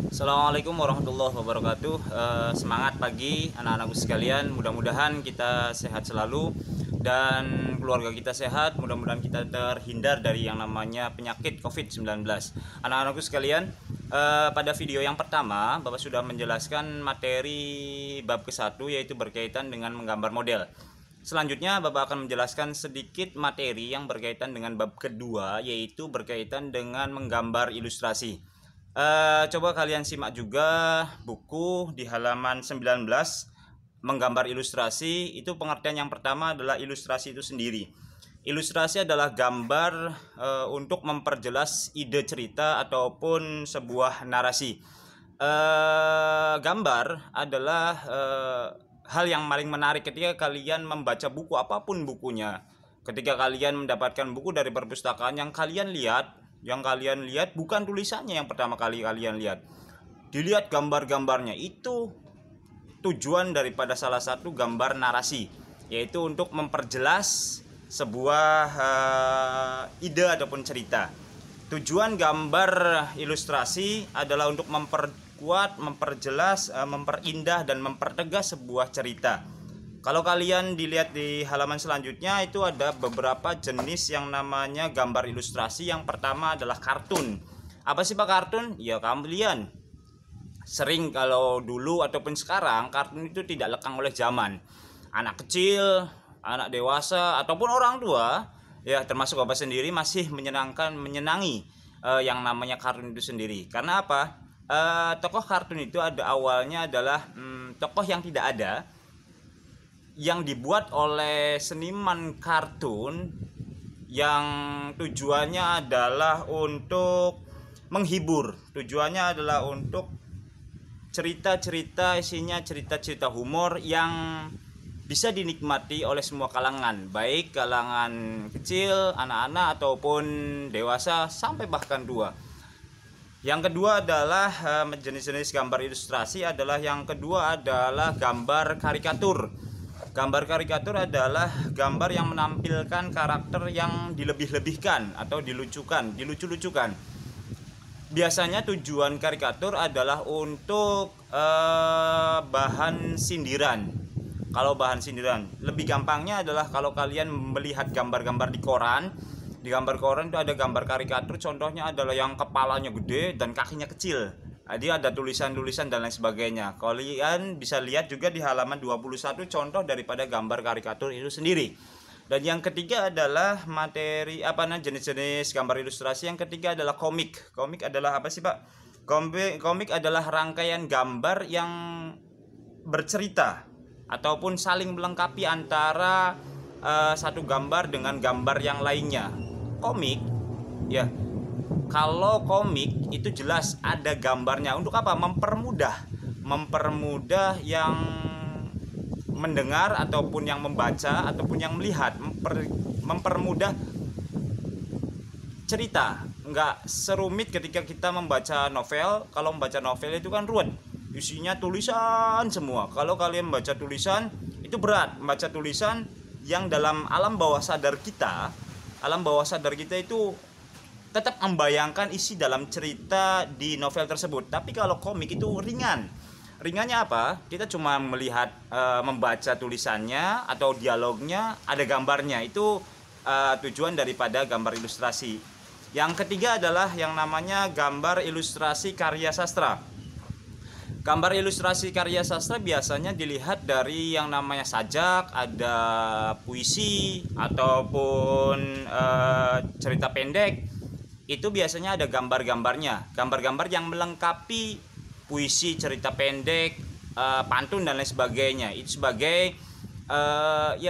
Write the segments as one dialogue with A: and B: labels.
A: Assalamualaikum warahmatullahi wabarakatuh. Semangat pagi anak-anakku sekalian. Mudah-mudahan kita sehat selalu dan keluarga kita sehat. Mudah-mudahan kita terhindar dari yang namanya penyakit COVID-19. Anak-anakku sekalian, pada video yang pertama Bapak sudah menjelaskan materi bab ke-1, yaitu berkaitan dengan menggambar model. Selanjutnya Bapak akan menjelaskan sedikit materi yang berkaitan dengan bab kedua, yaitu berkaitan dengan menggambar ilustrasi. Coba kalian simak juga buku di halaman 19, menggambar ilustrasi. Itu pengertian yang pertama adalah ilustrasi itu sendiri. Ilustrasi adalah gambar untuk memperjelas ide cerita ataupun sebuah narasi. Gambar adalah hal yang paling menarik ketika kalian membaca buku, apapun bukunya. Ketika kalian mendapatkan buku dari perpustakaan, yang kalian lihat bukan tulisannya yang pertama kali kalian lihat, dilihat gambar-gambarnya. Itu tujuan daripada salah satu gambar narasi, yaitu untuk memperjelas sebuah ide ataupun cerita. Tujuan gambar ilustrasi adalah untuk memperkuat, memperjelas, memperindah dan mempertegas sebuah cerita. Kalau kalian dilihat di halaman selanjutnya, itu ada beberapa jenis yang namanya gambar ilustrasi. Yang pertama adalah kartun. Apa sih Pak kartun? Ya kalian sering, kalau dulu ataupun sekarang, kartun itu tidak lekang oleh zaman. Anak kecil, anak dewasa ataupun orang tua, ya termasuk Bapak sendiri, masih menyenangi yang namanya kartun itu sendiri. Karena apa? Tokoh kartun itu awalnya adalah tokoh yang tidak ada, yang dibuat oleh seniman kartun, yang tujuannya adalah untuk menghibur, tujuannya adalah untuk cerita-cerita, isinya cerita-cerita humor yang bisa dinikmati oleh semua kalangan, baik kalangan kecil, anak-anak ataupun dewasa sampai bahkan tua. Yang kedua adalah jenis-jenis gambar ilustrasi yang kedua adalah gambar karikatur. Gambar karikatur adalah gambar yang menampilkan karakter yang dilebih-lebihkan atau dilucu-lucukan. Biasanya tujuan karikatur adalah untuk bahan sindiran. Kalau bahan sindiran, lebih gampangnya adalah kalau kalian melihat gambar-gambar di koran. Di gambar koran itu ada gambar karikatur, contohnya adalah yang kepalanya gede dan kakinya kecil. Dia ada tulisan-tulisan dan lain sebagainya. Kalian bisa lihat juga di halaman 21 contoh daripada gambar karikatur itu sendiri. Dan yang ketiga adalah jenis-jenis gambar ilustrasi. Yang ketiga adalah komik. Komik adalah apa sih Pak? Komik adalah rangkaian gambar yang bercerita ataupun saling melengkapi antara satu gambar dengan gambar yang lainnya. Komik, ya, kalau komik itu jelas ada gambarnya. Untuk apa? Mempermudah yang mendengar ataupun yang membaca ataupun yang melihat, mempermudah cerita. Enggak serumit ketika kita membaca novel. Kalau membaca novel itu kan ruwet, isinya tulisan semua. Kalau kalian membaca tulisan itu berat. Membaca tulisan yang dalam alam bawah sadar kita itu tetap membayangkan isi dalam cerita di novel tersebut. Tapi kalau komik itu ringan. Ringannya apa? Kita cuma melihat, membaca tulisannya atau dialognya, ada gambarnya. Itu tujuan daripada gambar ilustrasi. Yang ketiga adalah yang namanya gambar ilustrasi karya sastra. Gambar ilustrasi karya sastra biasanya dilihat dari yang namanya sajak, ada puisi ataupun cerita pendek. Itu biasanya ada gambar-gambarnya, gambar-gambar yang melengkapi puisi, cerita pendek, pantun dan lain sebagainya. Itu sebagai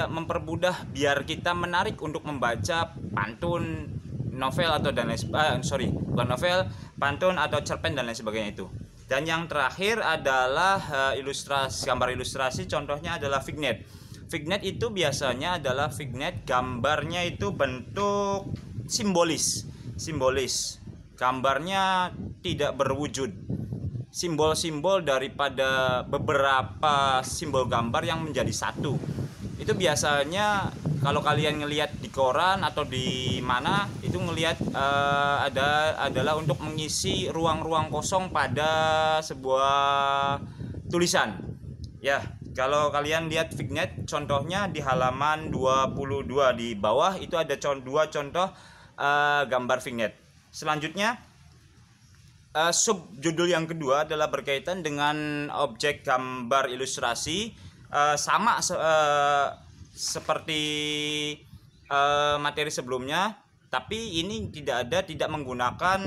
A: mempermudah biar kita menarik untuk membaca pantun, novel atau bukan novel, pantun atau cerpen dan lain sebagainya itu. Dan yang terakhir adalah gambar ilustrasi, contohnya adalah vignet. Vignet itu biasanya adalah gambarnya itu bentuk simbolis. Gambarnya tidak berwujud. Simbol-simbol daripada beberapa simbol gambar yang menjadi satu. Itu biasanya kalau kalian ngelihat di koran atau di mana itu ngelihat adalah untuk mengisi ruang-ruang kosong pada sebuah tulisan. Ya, kalau kalian lihat Fignet contohnya di halaman 22 di bawah itu ada dua contoh gambar Fignet. Selanjutnya sub judul yang kedua adalah berkaitan dengan objek gambar ilustrasi, sama seperti materi sebelumnya, tapi ini tidak menggunakan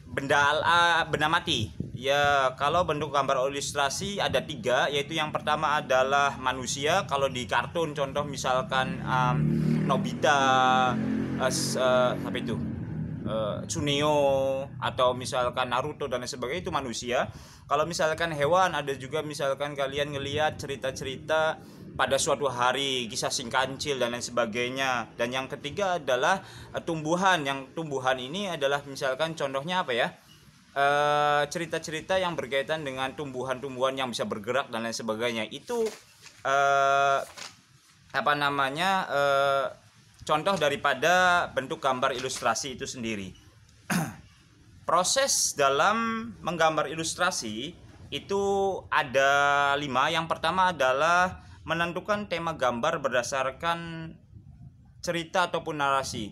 A: benda mati. Ya, kalau bentuk gambar ilustrasi ada 3, yaitu yang pertama adalah manusia. Kalau di kartun contoh misalkan Nobita, apa itu, Tsuneo, atau misalkan Naruto dan lain sebagainya, itu manusia. Kalau misalkan hewan, ada juga misalkan kalian ngelihat cerita-cerita pada suatu hari, kisah si kancil dan lain sebagainya. Dan yang ketiga adalah tumbuhan. Yang tumbuhan ini adalah misalkan contohnya apa ya, cerita-cerita yang berkaitan dengan tumbuhan-tumbuhan yang bisa bergerak dan lain sebagainya. Itu contoh daripada bentuk gambar ilustrasi itu sendiri. Proses dalam menggambar ilustrasi itu ada 5. Yang pertama adalah menentukan tema gambar berdasarkan cerita ataupun narasi.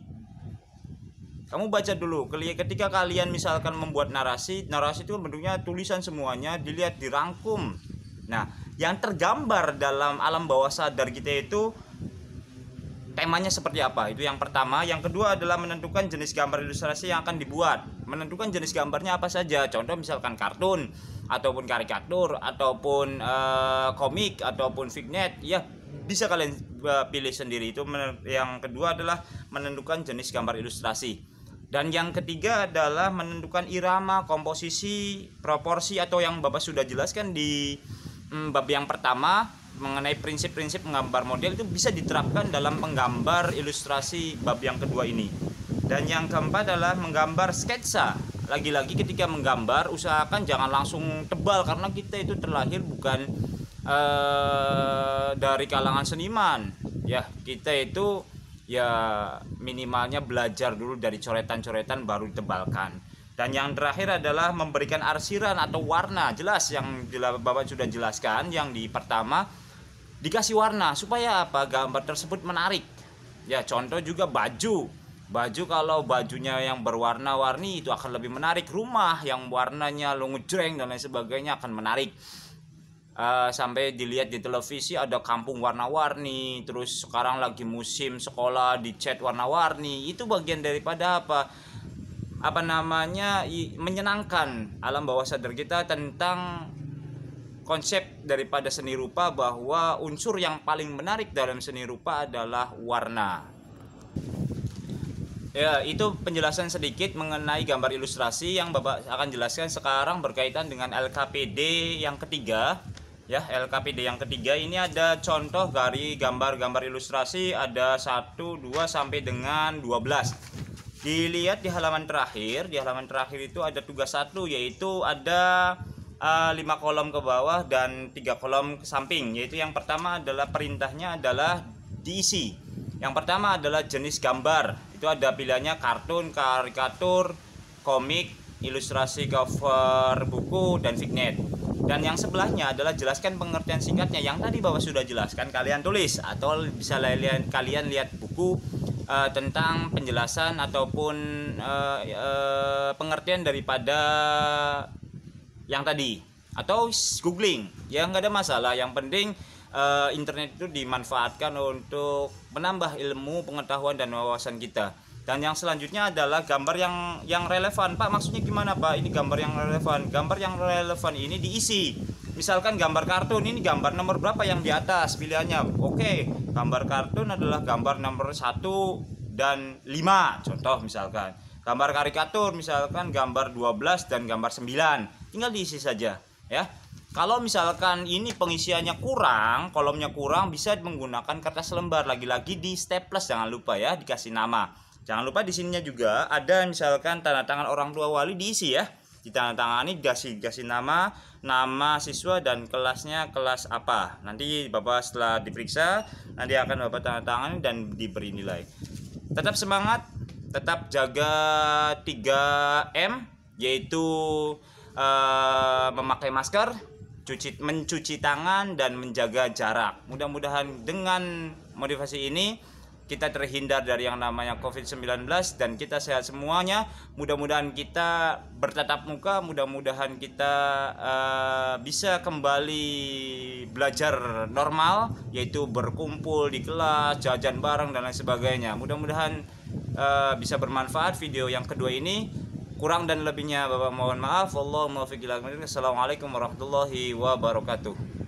A: Kamu baca dulu, ketika kalian misalkan membuat narasi itu bentuknya tulisan semuanya, dilihat, dirangkum. Nah, yang tergambar dalam alam bawah sadar kita itu temanya seperti apa, itu yang pertama. Yang kedua adalah menentukan jenis gambar ilustrasi yang akan dibuat. Menentukan jenis gambarnya apa saja, contoh misalkan kartun, ataupun karikatur, ataupun komik, ataupun Fignet, ya bisa kalian pilih sendiri. Itu yang kedua adalah menentukan jenis gambar ilustrasi. Dan yang ketiga adalah menentukan irama, komposisi, proporsi, atau yang Bapak sudah jelaskan di bab yang pertama mengenai prinsip-prinsip menggambar model, itu bisa diterapkan dalam penggambar ilustrasi bab yang kedua ini. Dan yang keempat adalah menggambar sketsa. Lagi-lagi ketika menggambar usahakan jangan langsung tebal, karena kita itu terlahir bukan dari kalangan seniman. Ya, kita itu ya minimalnya belajar dulu dari coretan-coretan baru ditebalkan. Dan yang terakhir adalah memberikan arsiran atau warna. Jelas yang Bapak sudah jelaskan, yang di pertama dikasih warna supaya apa, gambar tersebut menarik. Ya, contoh juga baju kalau bajunya yang berwarna-warni itu akan lebih menarik. Rumah yang warnanya ngejreng dan lain sebagainya akan menarik. Sampai dilihat di televisi ada kampung warna-warni, terus sekarang lagi musim sekolah dicat warna-warni. Itu bagian daripada menyenangkan alam bawah sadar kita tentang konsep daripada seni rupa, bahwa unsur yang paling menarik dalam seni rupa adalah warna. Ya, itu penjelasan sedikit mengenai gambar ilustrasi. Yang Bapak akan jelaskan sekarang berkaitan dengan LKPD yang ketiga. Ya, LKPD yang ketiga ini ada contoh dari gambar-gambar ilustrasi, ada 1, 2 sampai dengan 12. Dilihat di halaman terakhir. Di halaman terakhir itu ada tugas 1, yaitu ada 5 kolom ke bawah dan 3 kolom ke samping. Yaitu yang pertama adalah perintahnya adalah diisi. Yang pertama adalah jenis gambar. Itu ada pilihannya kartun, karikatur, komik, ilustrasi cover buku, dan Fignet. Dan yang sebelahnya adalah jelaskan pengertian singkatnya. Yang tadi Bapak sudah jelaskan, kalian tulis atau bisa kalian lihat buku tentang penjelasan ataupun pengertian daripada yang tadi, atau googling. Ya, nggak ada masalah. Yang penting internet itu dimanfaatkan untuk menambah ilmu, pengetahuan, dan wawasan kita. Dan yang selanjutnya adalah gambar yang relevan. Pak, maksudnya gimana Pak? Ini gambar yang relevan. Gambar yang relevan ini diisi. Misalkan gambar kartun, ini gambar nomor berapa yang di atas pilihannya. Oke, gambar kartun adalah gambar nomor 1 dan 5. Contoh misalkan. Gambar karikatur misalkan gambar 12 dan gambar 9. Tinggal diisi saja, ya. Kalau misalkan ini pengisiannya kurang, kolomnya kurang, bisa menggunakan kertas lembar. Lagi-lagi di staples, jangan lupa ya, dikasih nama. Jangan lupa di sininya juga ada misalkan tanda tangan orang tua wali, diisi ya. ditandatangani, kasih nama siswa dan kelasnya kelas apa. Nanti Bapak setelah diperiksa nanti akan Bapak tandatangani dan diberi nilai. Tetap semangat, tetap jaga 3M, yaitu memakai masker, mencuci tangan, dan menjaga jarak. Mudah-mudahan dengan motivasi ini kita terhindar dari yang namanya COVID-19 dan kita sehat semuanya. Mudah-mudahan kita bertatap muka, mudah-mudahan kita bisa kembali belajar normal, yaitu berkumpul di kelas, jajan bareng dan lain sebagainya. Mudah-mudahan bisa bermanfaat video yang kedua ini. Kurang dan lebihnya Bapak mohon maaf. Wallahul muwaffiq ila aqwamit thoriq. Assalamualaikum warahmatullahi wabarakatuh.